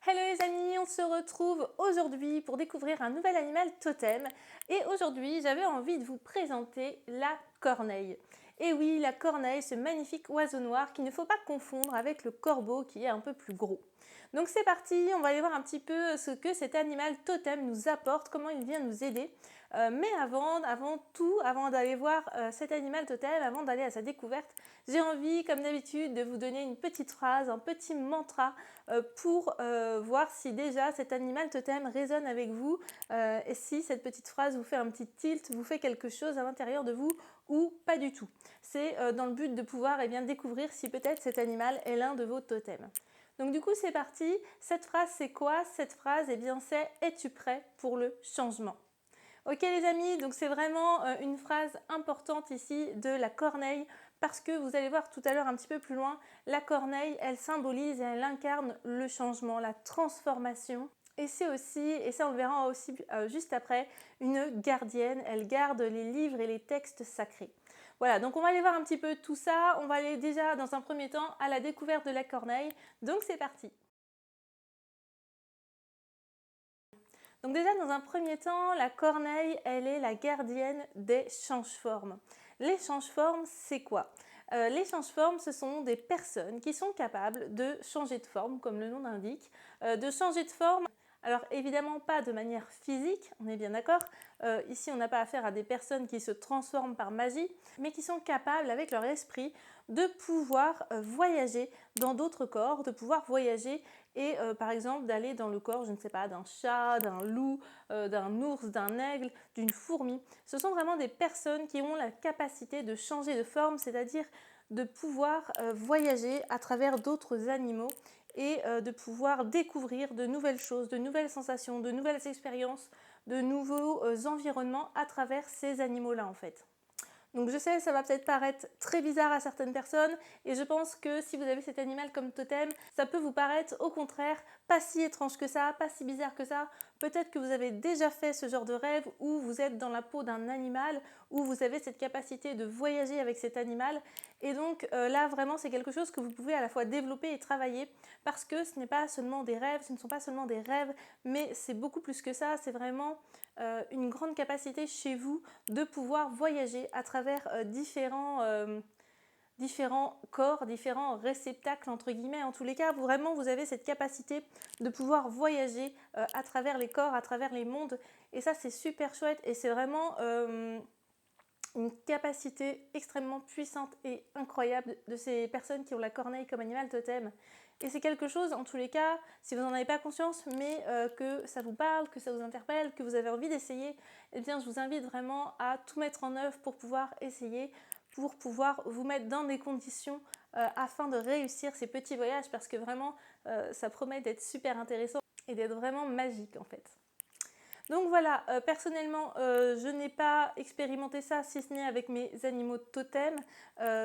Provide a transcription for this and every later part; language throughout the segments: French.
Hello les amis, on se retrouve aujourd'hui pour découvrir un nouvel animal totem et aujourd'hui j'avais envie de vous présenter la corneille. Et oui, la corneille, ce magnifique oiseau noir qu'il ne faut pas confondre avec le corbeau qui est un peu plus gros. Donc c'est parti, on va aller voir un petit peu ce que cet animal totem nous apporte, comment il vient nous aider. Mais avant d'aller voir cet animal totem, avant d'aller à sa découverte, j'ai envie, comme d'habitude, de vous donner une petite phrase, un petit mantra pour voir si déjà cet animal totem résonne avec vous et si cette petite phrase vous fait un petit tilt, vous fait quelque chose à l'intérieur de vous ou pas du tout. C'est dans le but de pouvoir découvrir si peut-être cet animal est l'un de vos totems. Donc du coup c'est parti, cette phrase c'est quoi? Cette phrase c'est « Es-tu prêt pour le changement ?» Ok les amis, donc c'est vraiment une phrase importante ici de la corneille parce que vous allez voir tout à l'heure un petit peu plus loin, la corneille elle symbolise et elle incarne le changement, la transformation. Et c'est aussi, et ça on le verra aussi juste après, une gardienne, elle garde les livres et les textes sacrés. Voilà, donc on va aller voir un petit peu tout ça, on va aller déjà dans un premier temps à la découverte de la corneille, donc c'est parti. Donc déjà, dans un premier temps, la corneille, elle est la gardienne des change-formes. Les change-formes, c'est quoi? Les change-formes, ce sont des personnes qui sont capables de changer de forme, comme le nom l'indique, de changer de forme. Alors évidemment pas de manière physique, on est bien d'accord. Ici, on n'a pas affaire à des personnes qui se transforment par magie, mais qui sont capables, avec leur esprit, de pouvoir voyager dans d'autres corps, de pouvoir voyager et par exemple d'aller dans le corps, je ne sais pas, d'un chat, d'un loup, d'un ours, d'un aigle, d'une fourmi. Ce sont vraiment des personnes qui ont la capacité de changer de forme, c'est-à-dire de pouvoir voyager à travers d'autres animaux et de pouvoir découvrir de nouvelles choses, de nouvelles sensations, de nouvelles expériences, de nouveaux environnements à travers ces animaux-là en fait. Donc je sais, ça va peut-être paraître très bizarre à certaines personnes et je pense que si vous avez cet animal comme totem, ça peut vous paraître au contraire pas si étrange que ça, pas si bizarre que ça. Peut-être que vous avez déjà fait ce genre de rêve où vous êtes dans la peau d'un animal, où vous avez cette capacité de voyager avec cet animal. Et donc là vraiment c'est quelque chose que vous pouvez à la fois développer et travailler parce que ce n'est pas seulement des rêves, ce ne sont pas seulement des rêves, mais c'est beaucoup plus que ça, c'est vraiment une grande capacité chez vous de pouvoir voyager à travers différents corps, différents réceptacles entre guillemets. En tous les cas, vous avez cette capacité de pouvoir voyager à travers les corps, à travers les mondes. Et ça, c'est super chouette et c'est vraiment une capacité extrêmement puissante et incroyable de ces personnes qui ont la corneille comme animal totem. Et c'est quelque chose, en tous les cas, si vous n'en avez pas conscience, mais que ça vous parle, que ça vous interpelle, que vous avez envie d'essayer, eh bien je vous invite vraiment à tout mettre en œuvre pour pouvoir essayer, pour pouvoir vous mettre dans des conditions afin de réussir ces petits voyages, parce que vraiment, ça promet d'être super intéressant et d'être vraiment magique en fait. Donc voilà, personnellement, je n'ai pas expérimenté ça si ce n'est avec mes animaux totems.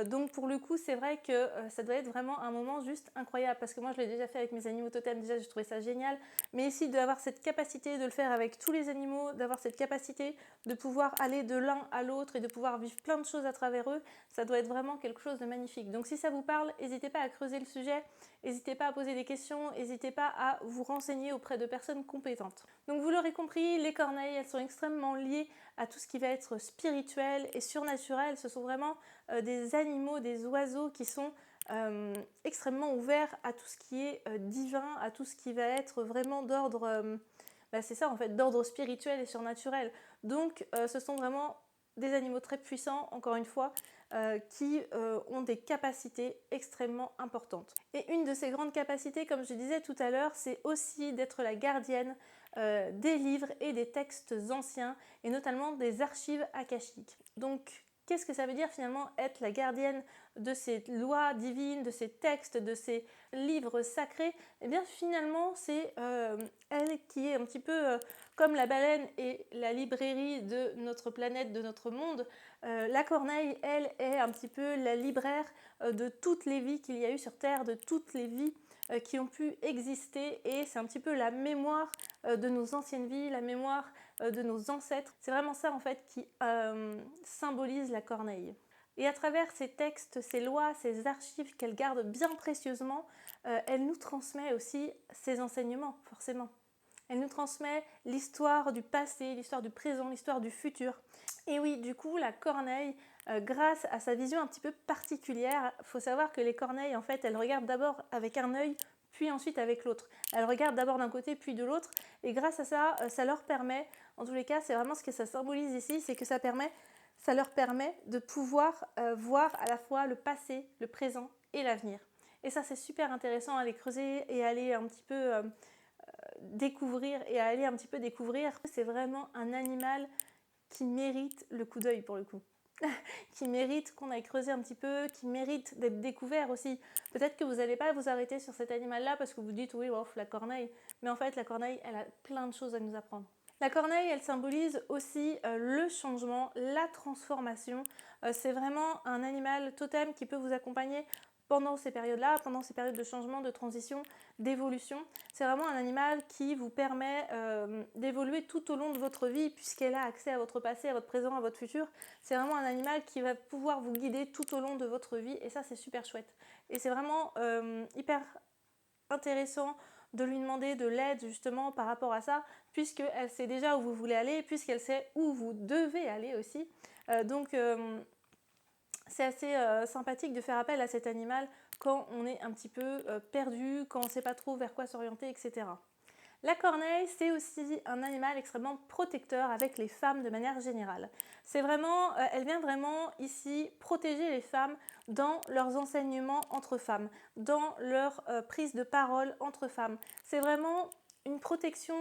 Donc pour le coup, c'est vrai que ça doit être vraiment un moment juste incroyable parce que moi, je l'ai déjà fait avec mes animaux totems, déjà j'ai trouvé ça génial. Mais ici, d'avoir cette capacité de le faire avec tous les animaux, d'avoir cette capacité de pouvoir aller de l'un à l'autre et de pouvoir vivre plein de choses à travers eux, ça doit être vraiment quelque chose de magnifique. Donc si ça vous parle, n'hésitez pas à creuser le sujet, n'hésitez pas à poser des questions, n'hésitez pas à vous renseigner auprès de personnes compétentes. Donc vous l'aurez compris, les corneilles, elles sont extrêmement liées à tout ce qui va être spirituel et surnaturel. Ce sont vraiment des animaux, des oiseaux qui sont extrêmement ouverts à tout ce qui est divin, à tout ce qui va être vraiment d'ordre, c'est ça en fait, d'ordre spirituel et surnaturel. Donc ce sont vraiment des animaux très puissants, encore une fois, qui ont des capacités extrêmement importantes. Et une de ces grandes capacités, comme je disais tout à l'heure, c'est aussi d'être la gardienne des livres et des textes anciens, et notamment des archives akashiques. Donc, qu'est-ce que ça veut dire finalement être la gardienne de ces lois divines, de ces textes, de ces livres sacrés? Eh bien finalement c'est elle qui est un petit peu comme la baleine et la librairie de notre planète, de notre monde. La corneille, elle, est un petit peu la libraire de toutes les vies qu'il y a eu sur Terre, de toutes les vies qui ont pu exister, et c'est un petit peu la mémoire de nos anciennes vies, la mémoire de nos ancêtres. C'est vraiment ça en fait qui symbolise la corneille. Et à travers ces textes, ces lois, ces archives qu'elle garde bien précieusement, elle nous transmet aussi ses enseignements, forcément. Elle nous transmet l'histoire du passé, l'histoire du présent, l'histoire du futur. Et oui, du coup, la corneille, grâce à sa vision un petit peu particulière, il faut savoir que les corneilles, en fait, elles regardent d'abord avec un œil, puis ensuite avec l'autre. Elles regardent d'abord d'un côté, puis de l'autre. Et grâce à ça, ça leur permet, en tous les cas, c'est vraiment ce que ça symbolise ici, c'est que ça leur permet de pouvoir voir à la fois le passé, le présent et l'avenir. Et ça, c'est super intéressant à aller creuser et à aller un petit peu découvrir et à aller un petit peu découvrir. C'est vraiment un animal qui mérite le coup d'œil pour le coup. Qui mérite qu'on aille creuser un petit peu, qui mérite d'être découvert aussi. Peut-être que vous n'allez pas vous arrêter sur cet animal-là parce que vous dites oui, ouf, la corneille. Mais en fait, la corneille, elle a plein de choses à nous apprendre. La corneille, elle symbolise aussi le changement, la transformation. C'est vraiment un animal totem qui peut vous accompagner pendant ces périodes-là, pendant ces périodes de changement, de transition, d'évolution. C'est vraiment un animal qui vous permet d'évoluer tout au long de votre vie puisqu'elle a accès à votre passé, à votre présent, à votre futur. C'est vraiment un animal qui va pouvoir vous guider tout au long de votre vie et ça, c'est super chouette. Et c'est vraiment hyper intéressant de lui demander de l'aide justement par rapport à ça, puisqu'elle sait déjà où vous voulez aller, puisqu'elle sait où vous devez aller aussi. Donc c'est assez sympathique de faire appel à cet animal quand on est un petit peu perdu, quand on ne sait pas trop vers quoi s'orienter, etc. La corneille, c'est aussi un animal extrêmement protecteur avec les femmes de manière générale. C'est vraiment, elle vient vraiment ici protéger les femmes dans leurs enseignements entre femmes, dans leur prise de parole entre femmes. C'est vraiment une protection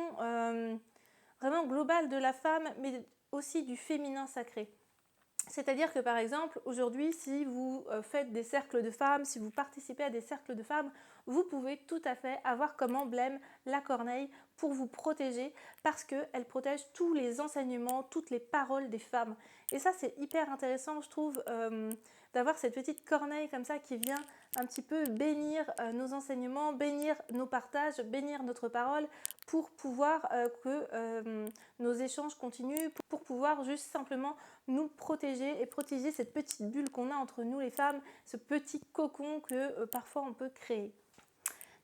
vraiment globale de la femme, mais aussi du féminin sacré. C'est-à-dire que par exemple, aujourd'hui, si vous faites des cercles de femmes, si vous participez à des cercles de femmes, vous pouvez tout à fait avoir comme emblème la corneille pour vous protéger parce qu'elle protège tous les enseignements, toutes les paroles des femmes. Et ça, c'est hyper intéressant, je trouve, d'avoir cette petite corneille comme ça qui vient un petit peu bénir nos enseignements, bénir nos partages, bénir notre parole pour pouvoir que nos échanges continuent, pour pouvoir juste simplement nous protéger et protéger cette petite bulle qu'on a entre nous les femmes, ce petit cocon que parfois on peut créer.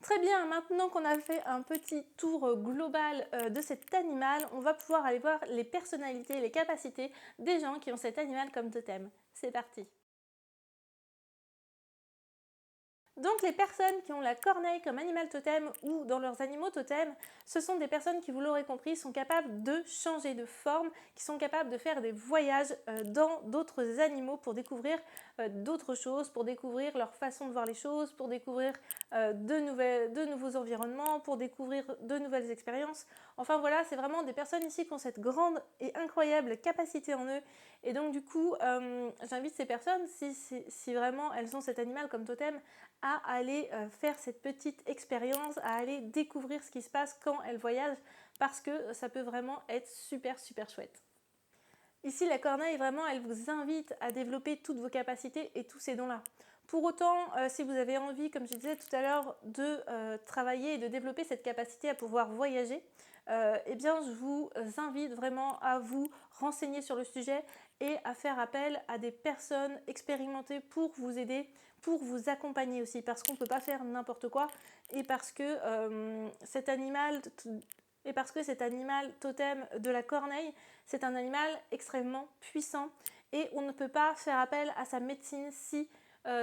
Très bien, maintenant qu'on a fait un petit tour global de cet animal, on va pouvoir aller voir les personnalités, les capacités des gens qui ont cet animal comme totem. C'est parti! Donc les personnes qui ont la corneille comme animal totem ou dans leurs animaux totems, ce sont des personnes qui, vous l'aurez compris, sont capables de changer de forme, qui sont capables de faire des voyages dans d'autres animaux pour découvrir d'autres choses, pour découvrir leur façon de voir les choses, pour découvrir de nouveaux environnements, pour découvrir de nouvelles expériences. Enfin voilà, c'est vraiment des personnes ici qui ont cette grande et incroyable capacité en eux. Et donc du coup, j'invite ces personnes, si vraiment elles ont cet animal comme totem, à aller faire cette petite expérience, à aller découvrir ce qui se passe quand elles voyagent, parce que ça peut vraiment être super super chouette. Ici, la corneille, vraiment, elle vous invite à développer toutes vos capacités et tous ces dons-là. Pour autant, si vous avez envie, comme je disais tout à l'heure, de travailler et de développer cette capacité à pouvoir voyager, eh bien, je vous invite vraiment à vous renseigner sur le sujet et à faire appel à des personnes expérimentées pour vous aider, pour vous accompagner aussi, parce qu'on ne peut pas faire n'importe quoi et parce que cet animal totem de la corneille, c'est un animal extrêmement puissant et on ne peut pas faire appel à sa médecine si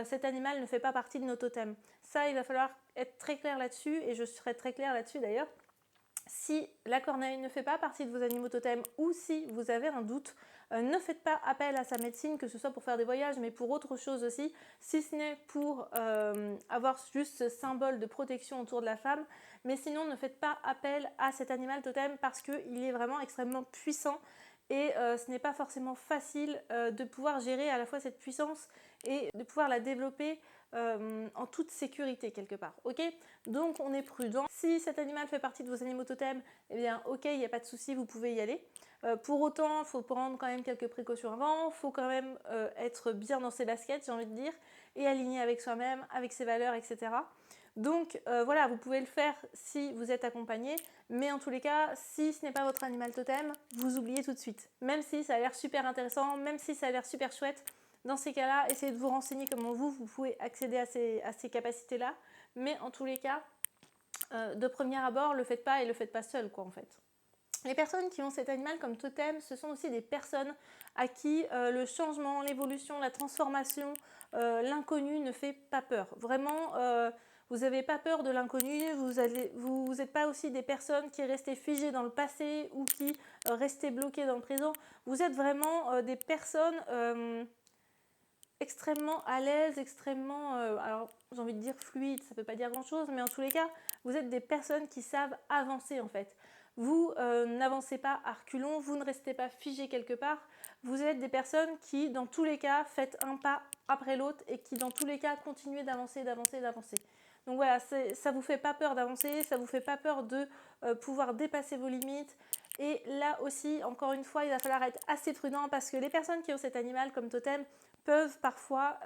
cet animal ne fait pas partie de nos totems. Ça, il va falloir être très clair là-dessus et je serai très claire là-dessus d'ailleurs. Si la corneille ne fait pas partie de vos animaux totems ou si vous avez un doute, ne faites pas appel à sa médecine, que ce soit pour faire des voyages, mais pour autre chose aussi, si ce n'est pour avoir juste ce symbole de protection autour de la femme. Mais sinon, ne faites pas appel à cet animal totem parce qu'il est vraiment extrêmement puissant et ce n'est pas forcément facile de pouvoir gérer à la fois cette puissance et de pouvoir la développer en toute sécurité quelque part, ok? Donc on est prudent. Si cet animal fait partie de vos animaux totems, eh bien ok, il n'y a pas de souci, vous pouvez y aller. Pour autant, il faut prendre quand même quelques précautions avant, il faut quand même être bien dans ses baskets, j'ai envie de dire, et aligné avec soi-même, avec ses valeurs, etc. Donc voilà, vous pouvez le faire si vous êtes accompagné, mais en tous les cas, si ce n'est pas votre animal totem, vous oubliez tout de suite. Même si ça a l'air super intéressant, même si ça a l'air super chouette, dans ces cas-là, essayez de vous renseigner comment vous pouvez accéder à ces capacités-là. mais en tous les cas, de premier abord, le faites pas et le faites pas seul, quoi, en fait. Les personnes qui ont cet animal comme totem, ce sont aussi des personnes à qui le changement, l'évolution, la transformation, l'inconnu ne fait pas peur. Vraiment, vous n'avez pas peur de l'inconnu, vous n'êtes pas aussi des personnes qui restez figées dans le passé ou qui restez bloquées dans le présent. Vous êtes vraiment des personnes extrêmement à l'aise, extrêmement, alors j'ai envie de dire fluide, ça ne peut pas dire grand chose, mais en tous les cas, vous êtes des personnes qui savent avancer en fait. Vous n'avancez pas à reculons, vous ne restez pas figé quelque part, vous êtes des personnes qui dans tous les cas faites un pas après l'autre et qui dans tous les cas continuez d'avancer, d'avancer, d'avancer. Donc voilà, ça ne vous fait pas peur d'avancer, ça ne vous fait pas peur de pouvoir dépasser vos limites. Et là aussi, encore une fois, il va falloir être assez prudent parce que les personnes qui ont cet animal comme totem peuvent parfois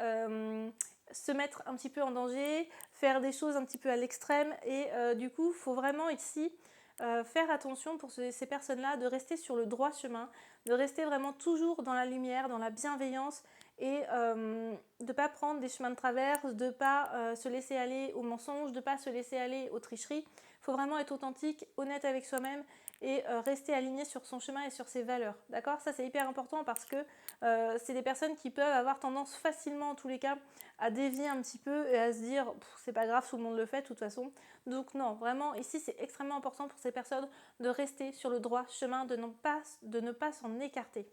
se mettre un petit peu en danger, faire des choses un petit peu à l'extrême et du coup, il faut vraiment ici faire attention pour ces personnes-là de rester sur le droit chemin, de rester vraiment toujours dans la lumière, dans la bienveillance et de ne pas prendre des chemins de traverse, de ne pas se laisser aller aux mensonges, de ne pas se laisser aller aux tricheries. Il faut vraiment être authentique, honnête avec soi-même et rester aligné sur son chemin et sur ses valeurs. D'accord ? Ça, c'est hyper important parce que c'est des personnes qui peuvent avoir tendance facilement, en tous les cas, à dévier un petit peu et à se dire c'est pas grave, tout le monde le fait de toute façon. Donc non, vraiment, ici, c'est extrêmement important pour ces personnes de rester sur le droit chemin, de ne pas s'en écarter.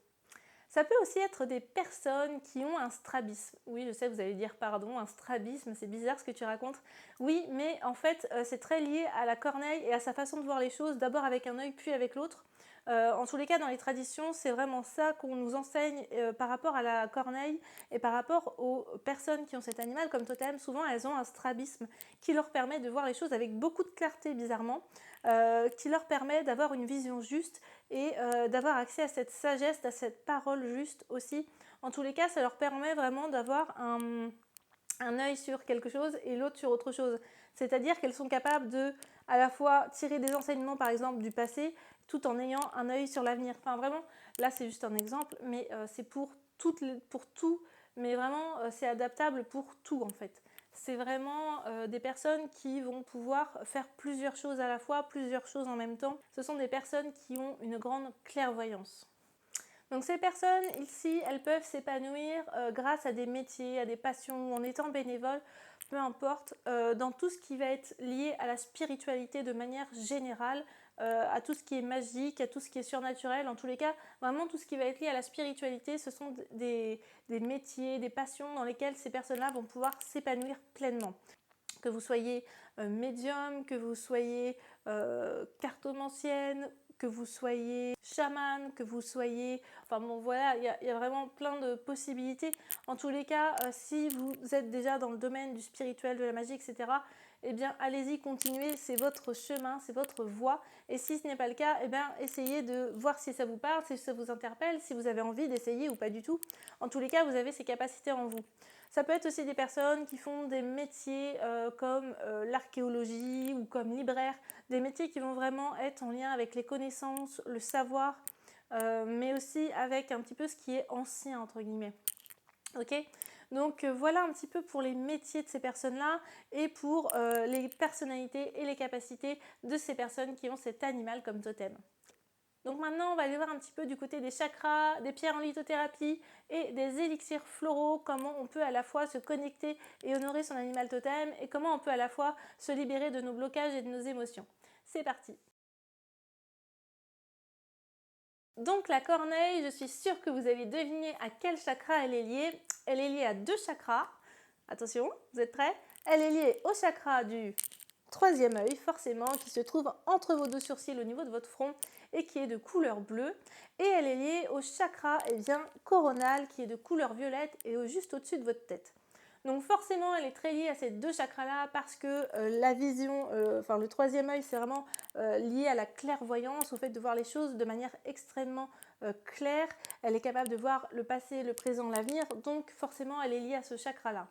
Ça peut aussi être des personnes qui ont un strabisme. Oui, je sais, vous allez dire pardon, un strabisme, c'est bizarre ce que tu racontes. Oui, mais en fait, c'est très lié à la corneille et à sa façon de voir les choses, d'abord avec un œil puis avec l'autre. En tous les cas, dans les traditions, c'est vraiment ça qu'on nous enseigne par rapport à la corneille et par rapport aux personnes qui ont cet animal comme totem. Souvent, elles ont un strabisme qui leur permet de voir les choses avec beaucoup de clarté, bizarrement, qui leur permet d'avoir une vision juste et d'avoir accès à cette sagesse, à cette parole juste aussi. En tous les cas, ça leur permet vraiment d'avoir un œil sur quelque chose et l'autre sur autre chose. C'est-à-dire qu'elles sont capables de à la fois tirer des enseignements par exemple du passé tout en ayant un œil sur l'avenir. Enfin vraiment, là c'est juste un exemple, mais c'est pour tout, mais vraiment c'est adaptable pour tout en fait. C'est vraiment des personnes qui vont pouvoir faire plusieurs choses à la fois, plusieurs choses en même temps. Ce sont des personnes qui ont une grande clairvoyance. Donc ces personnes ici, elles peuvent s'épanouir grâce à des métiers, à des passions, en étant bénévoles, peu importe, dans tout ce qui va être lié à la spiritualité de manière générale, à tout ce qui est magique, à tout ce qui est surnaturel. En tous les cas, vraiment tout ce qui va être lié à la spiritualité, ce sont des métiers, des passions dans lesquelles ces personnes-là vont pouvoir s'épanouir pleinement. Que vous soyez médium, que vous soyez cartomancienne, que vous soyez chaman, que vous soyez... Enfin bon voilà, il y a vraiment plein de possibilités. En tous les cas, si vous êtes déjà dans le domaine du spirituel, de la magie, etc., eh bien allez-y, continuez, c'est votre chemin, c'est votre voie. Et si ce n'est pas le cas, eh bien essayez de voir si ça vous parle, si ça vous interpelle, si vous avez envie d'essayer ou pas du tout. En tous les cas, vous avez ces capacités en vous. Ça peut être aussi des personnes qui font des métiers comme l'archéologie ou comme libraire, des métiers qui vont vraiment être en lien avec les connaissances, le savoir, mais aussi avec un petit peu ce qui est ancien, entre guillemets. Ok ? Donc voilà un petit peu pour les métiers de ces personnes-là et pour les personnalités et les capacités de ces personnes qui ont cet animal comme totem. Donc maintenant, on va aller voir un petit peu du côté des chakras, des pierres en lithothérapie et des élixirs floraux, comment on peut à la fois se connecter et honorer son animal totem et comment on peut à la fois se libérer de nos blocages et de nos émotions. C'est parti! Donc la corneille, je suis sûre que vous avez deviné à quel chakra elle est liée. Elle est liée à 2 chakras. Attention, vous êtes prêts? Elle est liée au chakra du troisième œil, forcément, qui se trouve entre vos 2 sourcils au niveau de votre front et qui est de couleur bleue. Et elle est liée au chakra coronal qui est de couleur violette et juste au-dessus de votre tête. Donc forcément, elle est très liée à ces 2 chakras-là parce que la vision, le troisième œil, c'est vraiment lié à la clairvoyance, au fait de voir les choses de manière extrêmement claire. Elle est capable de voir le passé, le présent, l'avenir. Donc forcément, elle est liée à ce chakra-là.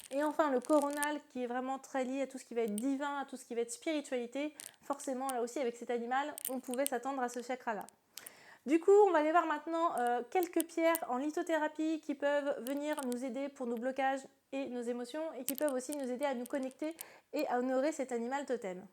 Et enfin, le coronal qui est vraiment très lié à tout ce qui va être divin, à tout ce qui va être spiritualité. Forcément, là aussi, avec cet animal, on pouvait s'attendre à ce chakra-là. Du coup, on va aller voir maintenant quelques pierres en lithothérapie qui peuvent venir nous aider pour nos blocages et nos émotions et qui peuvent aussi nous aider à nous connecter et à honorer cet animal totem.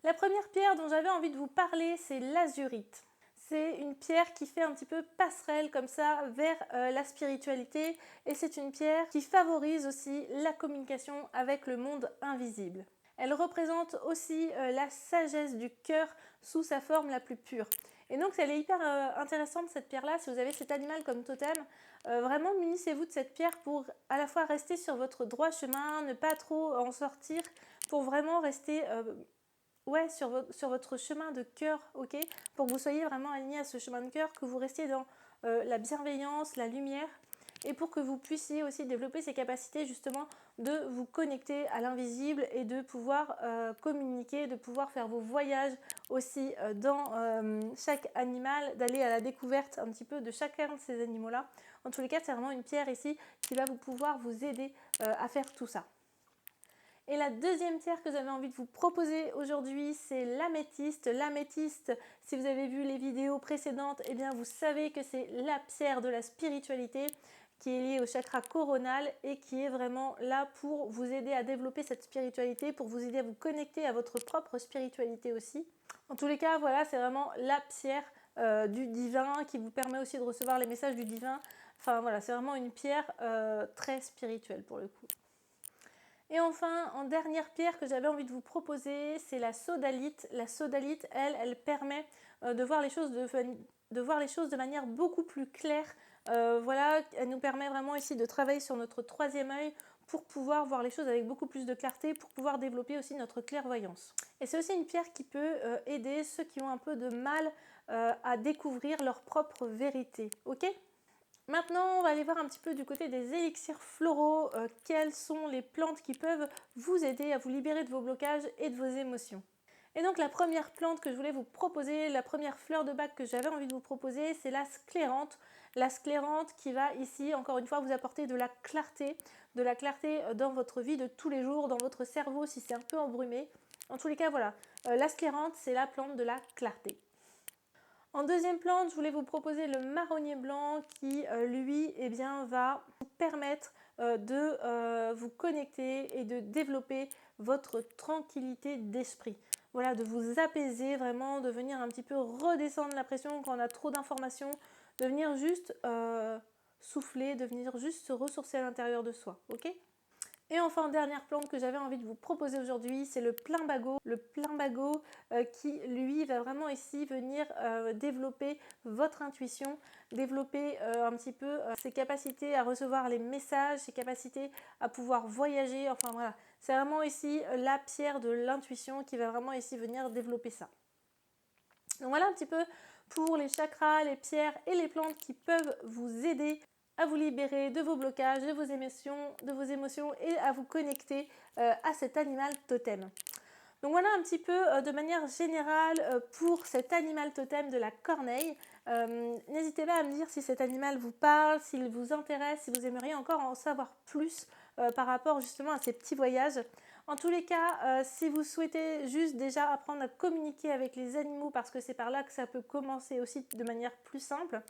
La première pierre dont j'avais envie de vous parler, c'est l'azurite. C'est une pierre qui fait un petit peu passerelle comme ça vers la spiritualité et c'est une pierre qui favorise aussi la communication avec le monde invisible. Elle représente aussi la sagesse du cœur sous sa forme la plus pure. Et donc elle est hyper intéressante cette pierre-là, si vous avez cet animal comme totem, vraiment munissez-vous de cette pierre pour à la fois rester sur votre droit chemin, ne pas trop en sortir, pour vraiment rester sur votre chemin de cœur, ok, pour que vous soyez vraiment aligné à ce chemin de cœur, que vous restiez dans la bienveillance, la lumière, et pour que vous puissiez aussi développer ces capacités justement de vous connecter à l'invisible et de pouvoir communiquer, de pouvoir faire vos voyages aussi dans chaque animal, d'aller à la découverte un petit peu de chacun de ces animaux-là. En tous les cas, c'est vraiment une pierre ici qui va pouvoir vous aider à faire tout ça. Et la deuxième pierre que j'avais envie de vous proposer aujourd'hui, c'est l'améthyste. L'améthyste, si vous avez vu les vidéos précédentes, eh bien vous savez que c'est la pierre de la spiritualité qui est liée au chakra coronal et qui est vraiment là pour vous aider à développer cette spiritualité, pour vous aider à vous connecter à votre propre spiritualité aussi. En tous les cas, voilà, c'est vraiment la pierre du divin qui vous permet aussi de recevoir les messages du divin. Enfin voilà, c'est vraiment une pierre très spirituelle pour le coup. Et enfin, en dernière pierre que j'avais envie de vous proposer, c'est la sodalite. La sodalite, elle permet de voir les choses de manière beaucoup plus claire. Voilà, elle nous permet vraiment ici de travailler sur notre troisième œil pour pouvoir voir les choses avec beaucoup plus de clarté, pour pouvoir développer aussi notre clairvoyance. Et c'est aussi une pierre qui peut aider ceux qui ont un peu de mal à découvrir leur propre vérité. Ok ? Maintenant, on va aller voir un petit peu du côté des élixirs floraux, quelles sont les plantes qui peuvent vous aider à vous libérer de vos blocages et de vos émotions. Et donc la première plante que je voulais vous proposer, la première fleur de bac que j'avais envie de vous proposer, c'est la sclérante. La sclérante qui va ici, encore une fois, vous apporter de la clarté dans votre vie de tous les jours, dans votre cerveau si c'est un peu embrumé. En tous les cas, voilà, la sclérante, c'est la plante de la clarté. En deuxième plante, je voulais vous proposer le marronnier blanc qui, lui, eh bien, va vous permettre de vous connecter et de développer votre tranquillité d'esprit. Voilà, de vous apaiser vraiment, de venir un petit peu redescendre la pression quand on a trop d'informations, de venir juste souffler, de venir juste se ressourcer à l'intérieur de soi, ok ? Et enfin, dernière plante que j'avais envie de vous proposer aujourd'hui, c'est le plumbago. Le plumbago qui, lui, va vraiment ici venir développer votre intuition, développer un petit peu ses capacités à recevoir les messages, ses capacités à pouvoir voyager. Enfin voilà, c'est vraiment ici la pierre de l'intuition qui va vraiment ici venir développer ça. Donc voilà un petit peu pour les chakras, les pierres et les plantes qui peuvent vous aider à vous libérer de vos blocages, de vos émotions et à vous connecter à cet animal totem. Donc voilà un petit peu de manière générale pour cet animal totem de la corneille. N'hésitez pas à me dire si cet animal vous parle, s'il vous intéresse, si vous aimeriez encore en savoir plus par rapport justement à ces petits voyages. En tous les cas, si vous souhaitez juste déjà apprendre à communiquer avec les animaux, parce que c'est par là que ça peut commencer aussi de manière plus simple,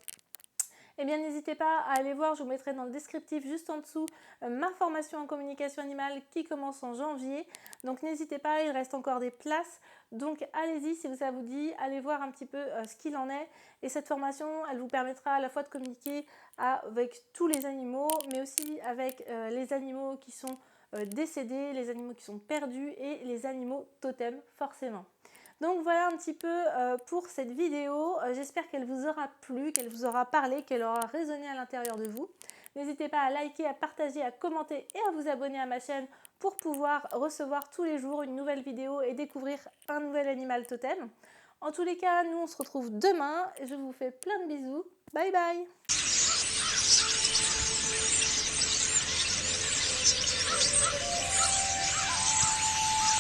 eh bien n'hésitez pas à aller voir, je vous mettrai dans le descriptif juste en dessous ma formation en communication animale qui commence en janvier. Donc n'hésitez pas, il reste encore des places. Donc allez-y si ça vous dit, allez voir un petit peu ce qu'il en est. Et cette formation, elle vous permettra à la fois de communiquer avec tous les animaux, mais aussi avec les animaux qui sont décédés, les animaux qui sont perdus et les animaux totems forcément. Donc voilà un petit peu pour cette vidéo, j'espère qu'elle vous aura plu, qu'elle vous aura parlé, qu'elle aura résonné à l'intérieur de vous. N'hésitez pas à liker, à partager, à commenter et à vous abonner à ma chaîne pour pouvoir recevoir tous les jours une nouvelle vidéo et découvrir un nouvel animal totem. En tous les cas, nous on se retrouve demain, je vous fais plein de bisous, bye bye.